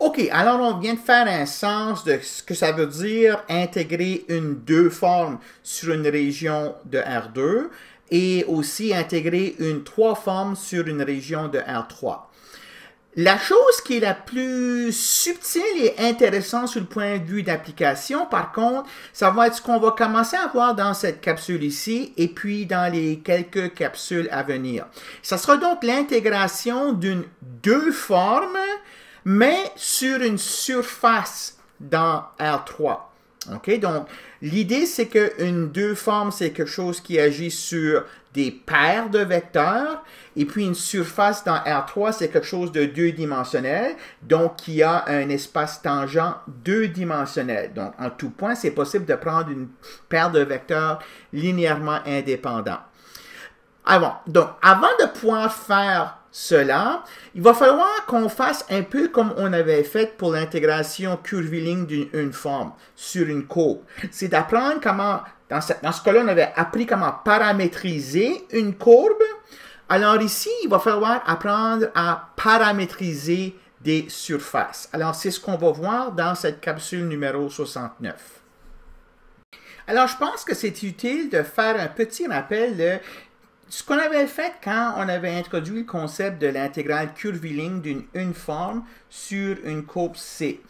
OK, alors on vient de faire un sens de ce que ça veut dire intégrer une 2 forme sur une région de R2 et aussi intégrer une 3 forme sur une région de R3. La chose qui est la plus subtile et intéressante sur le point de vue d'application, par contre, ça va être ce qu'on va commencer à voir dans cette capsule ici et puis dans les quelques capsules à venir. Ça sera donc l'intégration d'une 2 formes, mais sur une surface dans R3. OK? Donc, l'idée, c'est qu'une 2 forme, c'est quelque chose qui agit sur des paires de vecteurs, et puis une surface dans R3, c'est quelque chose de 2-dimensionnel, donc qui a un espace tangent 2-dimensionnel. Donc, en tout point, c'est possible de prendre une paire de vecteurs linéairement indépendants. Donc, avant de pouvoir faire cela, il va falloir qu'on fasse un peu comme on avait fait pour l'intégration curviligne d'une forme sur une courbe. C'est d'apprendre comment, dans ce cas-là, on avait appris comment paramétriser une courbe. Alors ici, il va falloir apprendre à paramétriser des surfaces. Alors, c'est ce qu'on va voir dans cette capsule numéro 69. Alors, je pense que c'est utile de faire un petit rappel de ce qu'on avait fait quand on avait introduit le concept de l'intégrale curviligne d'une forme sur une courbe C.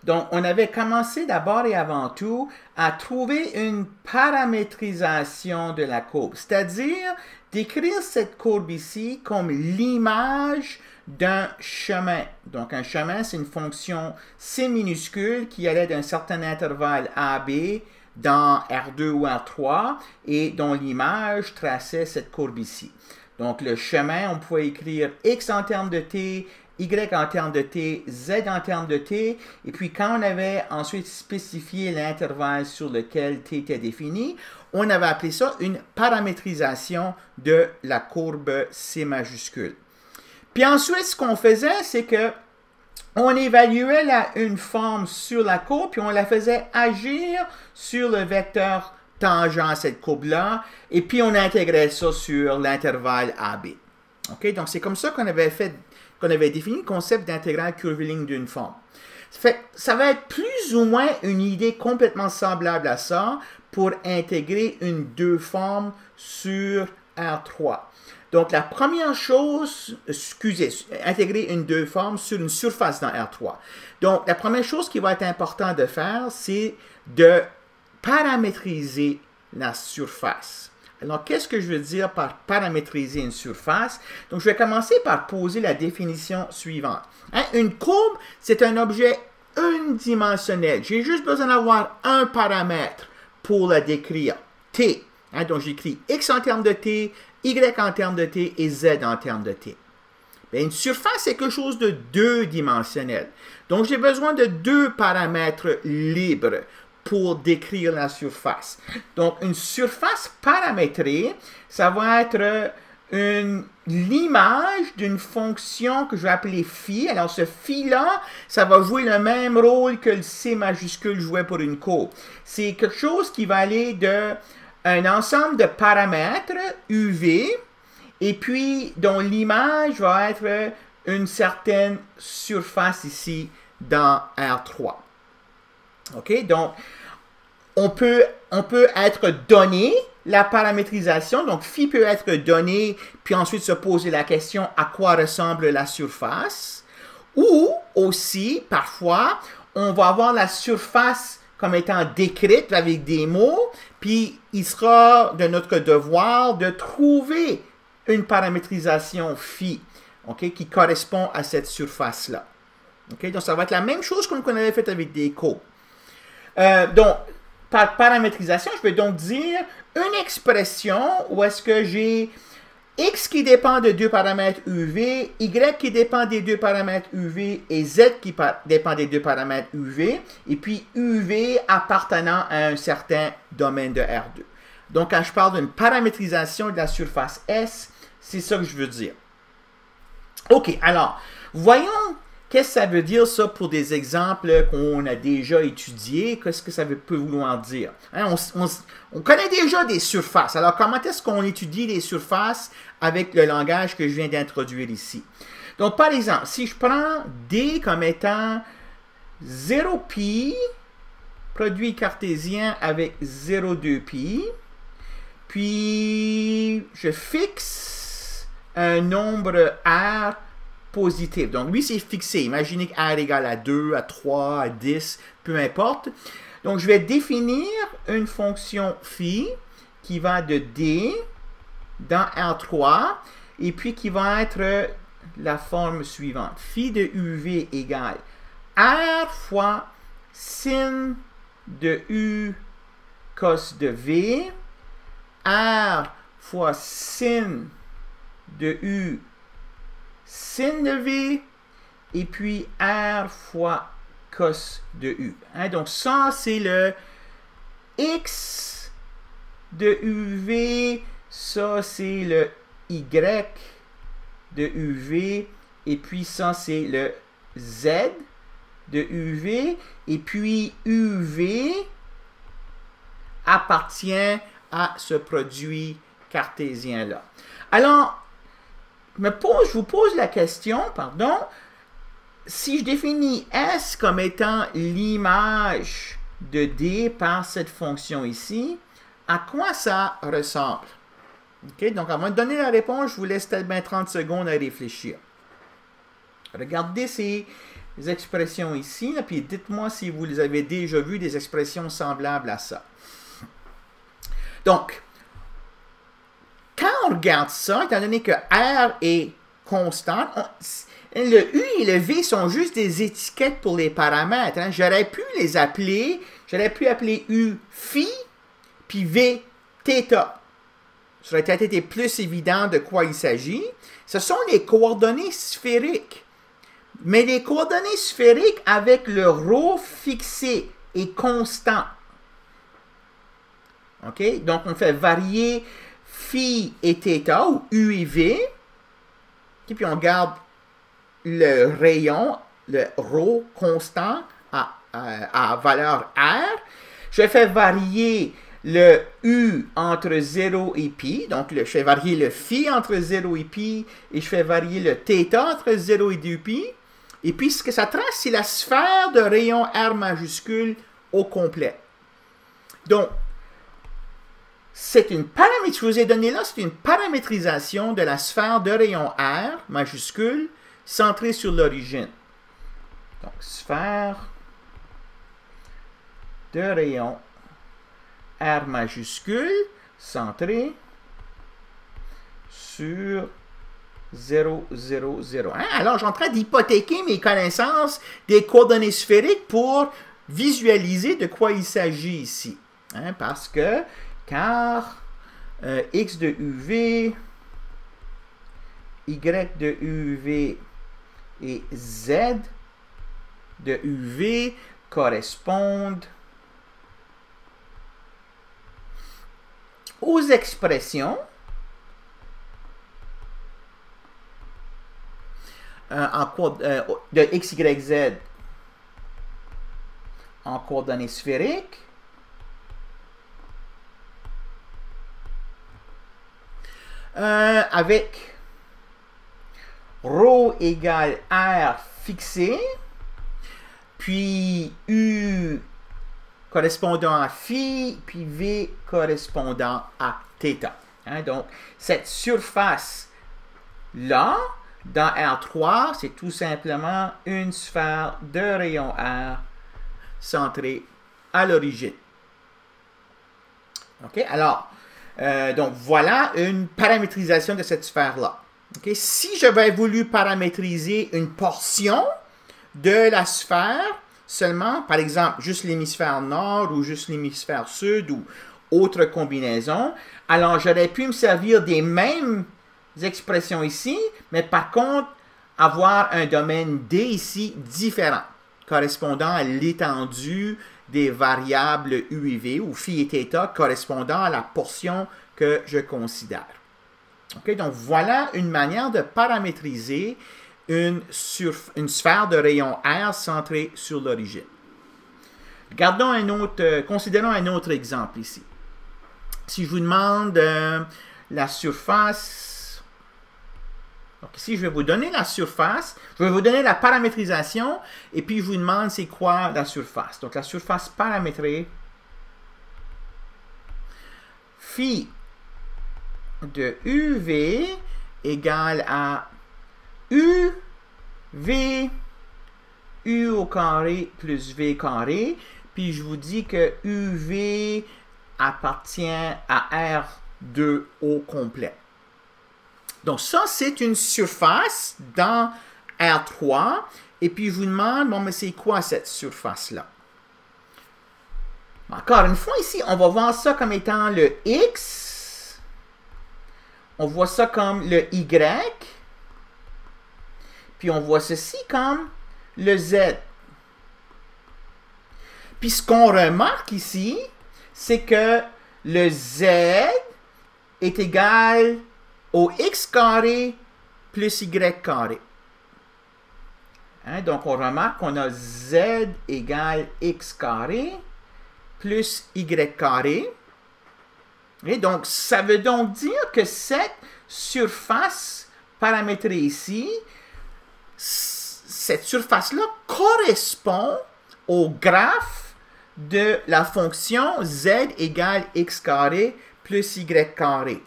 Donc, on avait commencé d'abord et avant tout à trouver une paramétrisation de la courbe, c'est-à-dire d'écrire cette courbe ici comme l'image d'un chemin. Donc, un chemin, c'est une fonction C minuscule qui allait d'un certain intervalle AB dans R2 ou R3 et dont l'image traçait cette courbe ici. Donc, le chemin, on pouvait écrire X en termes de T, Y en termes de T, Z en termes de T, et puis quand on avait ensuite spécifié l'intervalle sur lequel T était défini, on avait appelé ça une paramétrisation de la courbe C majuscule. Puis ensuite, ce qu'on faisait, c'est que on évaluait une forme sur la courbe, puis on la faisait agir sur le vecteur tangent à cette courbe-là, et puis on intégrait ça sur l'intervalle AB. OK? Donc, c'est comme ça qu'on avait défini le concept d'intégrale curviligne d'une forme. Ça va être plus ou moins une idée complètement semblable à ça pour intégrer une 2 forme sur R3. Donc, la première chose, intégrer une 2 forme sur une surface dans R3. Donc, la première chose qui va être importante de faire, c'est de paramétriser la surface. Alors, qu'est-ce que je veux dire par paramétriser une surface? Donc, je vais commencer par poser la définition suivante. Une courbe, c'est un objet unidimensionnel. J'ai juste besoin d'avoir un paramètre pour la décrire, T. Donc, j'écris X en termes de T, Y en termes de T et Z en termes de T. Bien, une surface, c'est quelque chose de 2-dimensionnel. Donc, j'ai besoin de 2 paramètres libres pour décrire la surface. Donc, une surface paramétrée, ça va être l'image d'une fonction que je vais appeler phi. Alors, ce phi-là, ça va jouer le même rôle que le C majuscule jouait pour une courbe. C'est quelque chose qui va aller de un ensemble de paramètres UV, et puis dont l'image va être une certaine surface ici dans R3. OK? Donc, on peut être donné la paramétrisation, donc phi peut être donné, puis ensuite se poser la question à quoi ressemble la surface, ou aussi, parfois, on va avoir la surface comme étant décrite avec des mots, puis il sera de notre devoir de trouver une paramétrisation phi, okay, qui correspond à cette surface-là. Okay? Donc, ça va être la même chose qu'on avait fait avec des courbes. Donc, par paramétrisation, je vais donc dire une expression où est-ce que j'ai X qui dépend de 2 paramètres UV, Y qui dépend des 2 paramètres UV et Z qui dépend des 2 paramètres UV, et puis UV appartenant à un certain domaine de R2. Donc, quand je parle d'une paramétrisation de la surface S, c'est ça que je veux dire. OK, alors, voyons qu'est-ce que ça veut dire ça pour des exemples qu'on a déjà étudiés. Qu'est-ce que ça peut vouloir dire? Hein, on connaît déjà des surfaces. Alors, comment est-ce qu'on étudie les surfaces avec le langage que je viens d'introduire ici? Donc, par exemple, si je prends D comme étant 0π, produit cartésien avec 0,2π. Puis, je fixe un nombre R positif. Donc, lui, c'est fixé. Imaginez que R égale à 2, à 3, à 10, peu importe. Donc, je vais définir une fonction phi qui va de D dans R3 et puis qui va être la forme suivante. Phi de UV égale R fois sin de U cos de V, R fois sin de U sin de V, et puis R fois cos de U. Hein, donc ça, c'est le X de UV, ça, c'est le Y de UV, et puis ça, c'est le Z de UV, et puis UV appartient à ce produit cartésien-là. Alors, je vous pose la question, pardon, si je définis S comme étant l'image de D par cette fonction ici, à quoi ça ressemble? Okay, donc, avant de donner la réponse, je vous laisse peut-être 30 secondes à réfléchir. Regardez ces expressions ici, là, puis dites-moi si vous les avez déjà vues, des expressions semblables à ça. Donc, quand on regarde ça, étant donné que R est constant, le U et le V sont juste des étiquettes pour les paramètres. Hein. J'aurais pu appeler U phi, puis V θ. Ça aurait peut-être été plus évident de quoi il s'agit. Ce sont les coordonnées sphériques. Mais les coordonnées sphériques avec le ρ fixé et constant. OK? Donc, on fait varier phi et θ, ou U et V. Okay? Puis, on garde le rayon, le ρ constant à valeur R. Je fais varier le U entre 0 et π. Donc, je fais varier le phi entre 0 et π. Et je fais varier le θ entre 0 et 2π. Et puis, ce que ça trace, c'est la sphère de rayon R majuscule au complet. Donc, c'est une paramétrisation, je vous ai donné là, c'est une paramétrisation de la sphère de rayon R majuscule centrée sur l'origine. Donc, sphère de rayon R majuscule centrée sur 0, 0, 0. Hein? Alors, je suis en train d'hypothéquer mes connaissances des coordonnées sphériques pour visualiser de quoi il s'agit ici. Hein? Parce que, car X de UV, Y de UV et Z de UV correspondent aux expressions de X, Y, Z en coordonnées sphériques avec ρ égale R fixé, puis U correspondant à phi, puis V correspondant à θ. Hein, donc, cette surface-là, dans R3, c'est tout simplement une sphère de rayon R centrée à l'origine. OK? Alors, donc voilà une paramétrisation de cette sphère-là. Okay? Si j'avais voulu paramétriser une portion de la sphère, seulement, par exemple, juste l'hémisphère nord ou juste l'hémisphère sud ou autre combinaison, alors j'aurais pu me servir des mêmes expressions ici, mais par contre, avoir un domaine D ici différent, correspondant à l'étendue des variables U et V, ou phi et θ, correspondant à la portion que je considère. Okay? Donc, voilà une manière de paramétriser une sphère de rayon R centrée sur l'origine. Considérons un autre exemple ici. Si je vous demande la surface Donc ici, je vais vous donner la surface, je vais vous donner la paramétrisation, et puis je vous demande c'est quoi la surface. Donc la surface paramétrée, phi de UV égale à UV U au carré plus V carré, puis je vous dis que UV appartient à R2 au complet. Donc ça, c'est une surface dans R3, et puis je vous demande, bon, mais c'est quoi cette surface-là? Encore une fois, ici, on va voir ça comme étant le X, on voit ça comme le Y, puis on voit ceci comme le Z. Puis ce qu'on remarque ici, c'est que le Z est égal au X carré plus Y carré. Hein, donc on remarque qu'on a Z égale X carré plus Y carré. Et donc ça veut donc dire que cette surface paramétrée ici, cette surface-là correspond au graphe de la fonction Z égale X carré plus Y carré.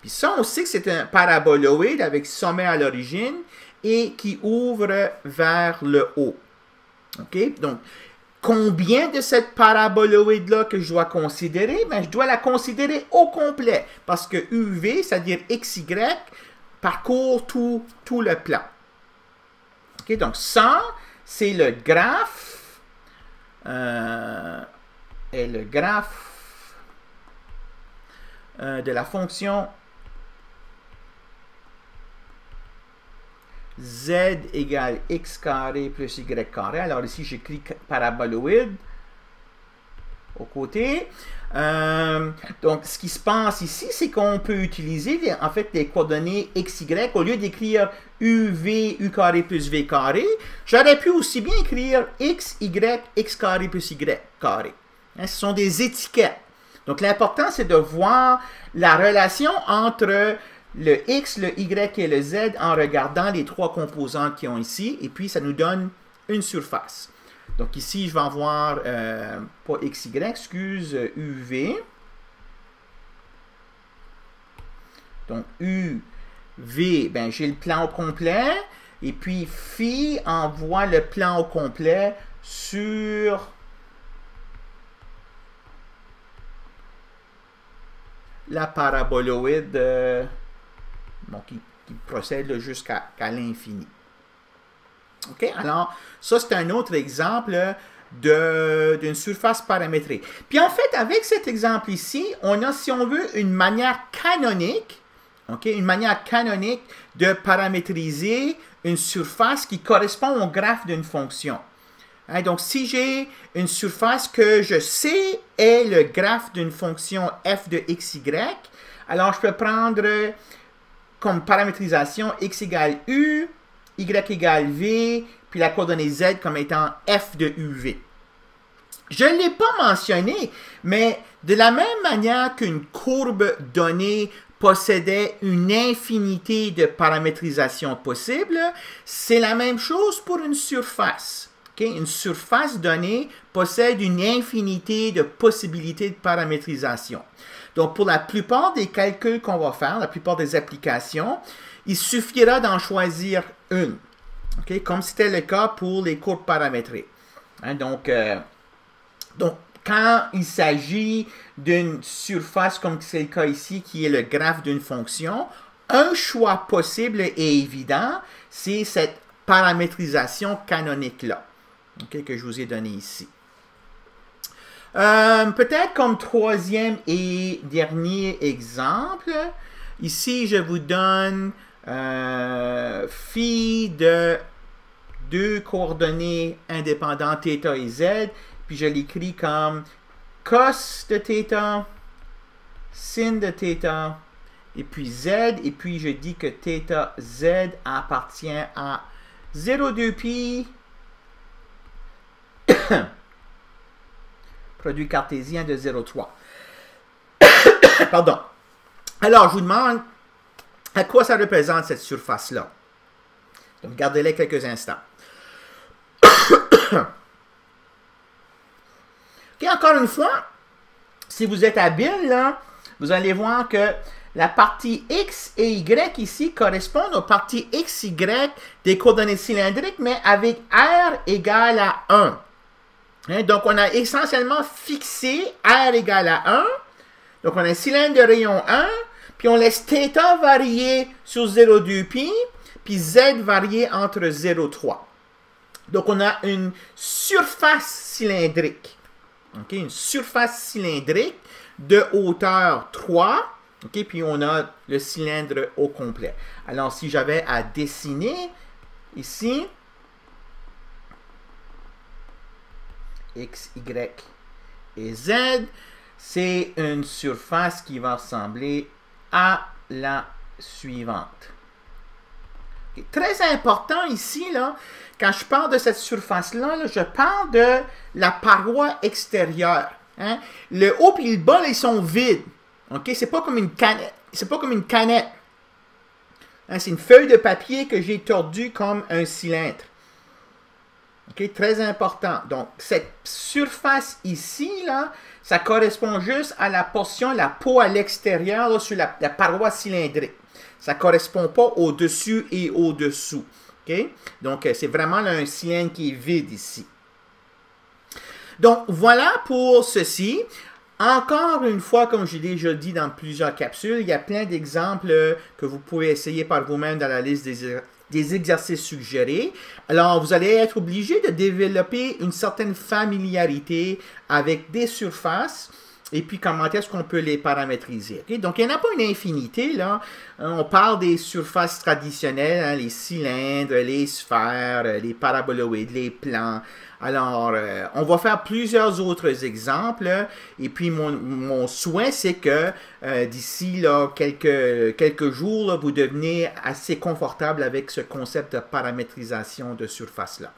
Puis ça, on sait que c'est un paraboloïde avec sommet à l'origine et qui ouvre vers le haut. OK? Donc, combien de cette paraboloïde-là que je dois considérer? Ben, je dois la considérer au complet parce que UV, c'est-à-dire XY, parcourt tout le plan. OK? Donc, ça, c'est le graphe de la fonction Z égale X carré plus Y carré. Alors ici, j'écris paraboloïde au côté. Donc, ce qui se passe ici, c'est qu'on peut utiliser en fait les coordonnées XY. Au lieu d'écrire UV, U carré plus V carré, j'aurais pu aussi bien écrire XY, X carré plus Y carré. Hein, ce sont des étiquettes. Donc, l'important, c'est de voir la relation entre le X, le Y et le Z en regardant les trois composantes qu'ils ont ici. Et puis, ça nous donne une surface. Donc, ici, je vais avoir, pas XY, excuse, UV. Donc, UV, ben, j'ai le plan au complet. Et puis, phi envoie le plan au complet sur la paraboloïde bon, qui procède jusqu'à l'infini. OK? Alors, ça, c'est un autre exemple d'une surface paramétrée. Puis, en fait, avec cet exemple ici, on a, si on veut, une manière canonique, OK? Une manière canonique de paramétriser une surface qui correspond au graphe d'une fonction. Hein, donc, si j'ai une surface que je sais est le graphe d'une fonction f de xy, alors je peux prendre comme paramétrisation x égale u, y égale v, puis la coordonnée z comme étant f de uv. Je ne l'ai pas mentionné, mais de la même manière qu'une courbe donnée possédait une infinité de paramétrisations possibles, c'est la même chose pour une surface. Okay? Une surface donnée possède une infinité de possibilités de paramétrisation. Donc, pour la plupart des calculs qu'on va faire, la plupart des applications, il suffira d'en choisir une, okay? Comme c'était le cas pour les courbes paramétrées. Hein, donc, quand il s'agit d'une surface, comme c'est le cas ici, qui est le graphe d'une fonction, un choix possible et évident, c'est cette paramétrisation canonique-là, okay, que je vous ai donné ici. Peut-être comme troisième et dernier exemple, ici je vous donne phi de deux coordonnées indépendantes θ et z, puis je l'écris comme cos de θ, sin de θ, et puis z, et puis je dis que θ z appartient à 0,2 pi produit cartésien de 0,3. Pardon. Alors, je vous demande À quoi ça représente cette surface-là? Donc, gardez-les quelques instants. Okay, encore une fois, si vous êtes habile, là, vous allez voir que la partie X et Y ici correspondent aux parties X, Y des coordonnées cylindriques, mais avec R égale à 1. Hein, donc, on a essentiellement fixé R égale à 1. Donc, on a un cylindre de rayon 1, puis on laisse θ varier sur 0,2π, puis Z varier entre 0,3. Donc, on a une surface cylindrique. Okay, une surface cylindrique de hauteur 3. Okay, puis on a le cylindre au complet. Alors, si j'avais à dessiner ici, X, Y et Z, c'est une surface qui va ressembler à la suivante. Okay. Très important ici, là, quand je parle de cette surface-là, là, je parle de la paroi extérieure. Hein? Le haut et le bas, là, ils sont vides. Okay? C'est pas comme une canette. C'est pas comme une canette. Hein? C'est une feuille de papier que j'ai tordue comme un cylindre. Okay? Très important. Donc, cette surface ici, là, ça correspond juste à la portion, la peau à l'extérieur, sur la paroi cylindrique. Ça ne correspond pas au-dessus et au-dessous. Okay? Donc, c'est vraiment là, un cylindre qui est vide ici. Donc, voilà pour ceci. Encore une fois, comme j'ai déjà dit dans plusieurs capsules, il y a plein d'exemples que vous pouvez essayer par vous-même dans la liste des exercices suggérés. Alors, vous allez être obligé de développer une certaine familiarité avec des surfaces et puis comment est-ce qu'on peut les paramétriser. Okay? Donc, il n'y en a pas une infinité, là. On parle des surfaces traditionnelles, hein, les cylindres, les sphères, les paraboloïdes, les plans. Alors, on va faire plusieurs autres exemples. Et puis, mon souhait, c'est que d'ici quelques jours, là, vous devenez assez confortable avec ce concept de paramétrisation de surface-là.